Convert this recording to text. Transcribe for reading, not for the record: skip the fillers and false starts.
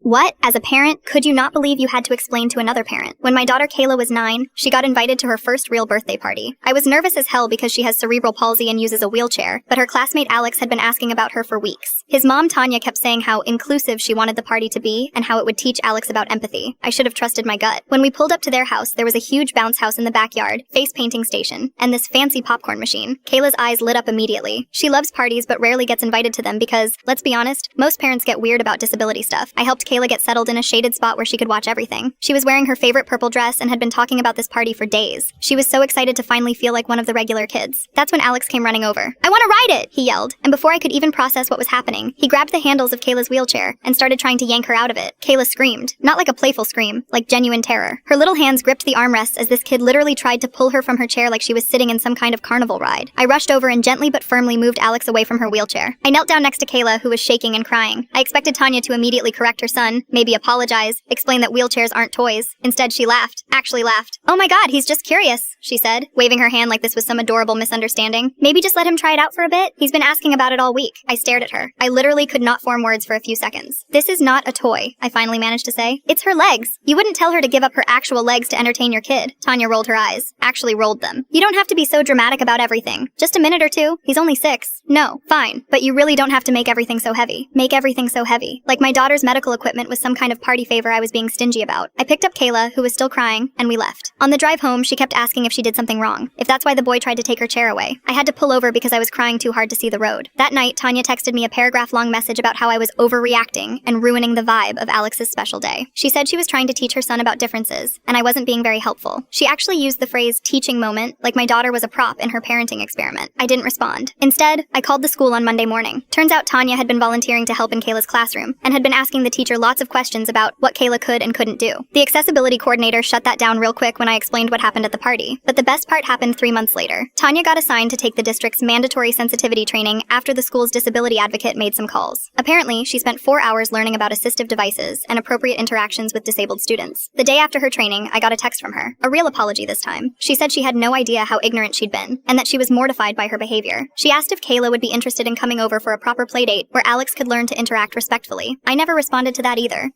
What? As a parent, could you not believe you had to explain to another parent? When my daughter Kayla was 9, she got invited to her first real birthday party. I was nervous as hell because she has cerebral palsy and uses a wheelchair, but her classmate Alex had been asking about her for weeks. His mom Tanya kept saying how inclusive she wanted the party to be and how it would teach Alex about empathy. I should have trusted my gut. When we pulled up to their house, there was a huge bounce house in the backyard, face painting station, and this fancy popcorn machine. Kayla's eyes lit up immediately. She loves parties but rarely gets invited to them because, let's be honest, most parents get weird about disability stuff. I helped Kayla get settled in a shaded spot where she could watch everything. She was wearing her favorite purple dress and had been talking about this party for days. She was so excited to finally feel like one of the regular kids. That's when Alex came running over. "I want to ride it!" he yelled, and before I could even process what was happening, he grabbed the handles of Kayla's wheelchair and started trying to yank her out of it. Kayla screamed, not like a playful scream, like genuine terror. Her little hands gripped the armrests as this kid literally tried to pull her from her chair like she was sitting in some kind of carnival ride. I rushed over and gently but firmly moved Alex away from her wheelchair. I knelt down next to Kayla, who was shaking and crying. I expected Tanya to immediately correct her son, maybe apologize, explain that wheelchairs aren't toys. Instead, she laughed. Actually laughed. "Oh my god, he's just curious," she said, waving her hand like this was some adorable misunderstanding. "Maybe just let him try it out for a bit? He's been asking about it all week." I stared at her. I literally could not form words for a few seconds. "This is not a toy," I finally managed to say. "It's her legs. You wouldn't tell her to give up her actual legs to entertain your kid." Tanya rolled her eyes. Actually rolled them. "You don't have to be so dramatic about everything. Just a minute or two. He's only 6. No, fine. But you really don't have to make everything so heavy. Make everything so heavy. Like my daughter's medical equipment was some kind of party favor I was being stingy about." I picked up Kayla, who was still crying, and we left. On the drive home, she kept asking if she did something wrong, if that's why the boy tried to take her chair away. I had to pull over because I was crying too hard to see the road. That night, Tanya texted me a paragraph-long message about how I was overreacting and ruining the vibe of Alex's special day. She said she was trying to teach her son about differences, and I wasn't being very helpful. She actually used the phrase teaching moment like my daughter was a prop in her parenting experiment. I didn't respond. Instead, I called the school on Monday morning. Turns out Tanya had been volunteering to help in Kayla's classroom and had been asking the teacher lots of questions about what Kayla could and couldn't do. The accessibility coordinator shut that down real quick when I explained what happened at the party, but the best part happened 3 months later. Tanya got assigned to take the district's mandatory sensitivity training after the school's disability advocate made some calls. Apparently, she spent 4 hours learning about assistive devices and appropriate interactions with disabled students. The day after her training, I got a text from her, a real apology this time. She said she had no idea how ignorant she'd been, and that she was mortified by her behavior. She asked if Kayla would be interested in coming over for a proper playdate where Alex could learn to interact respectfully. I never responded to that either.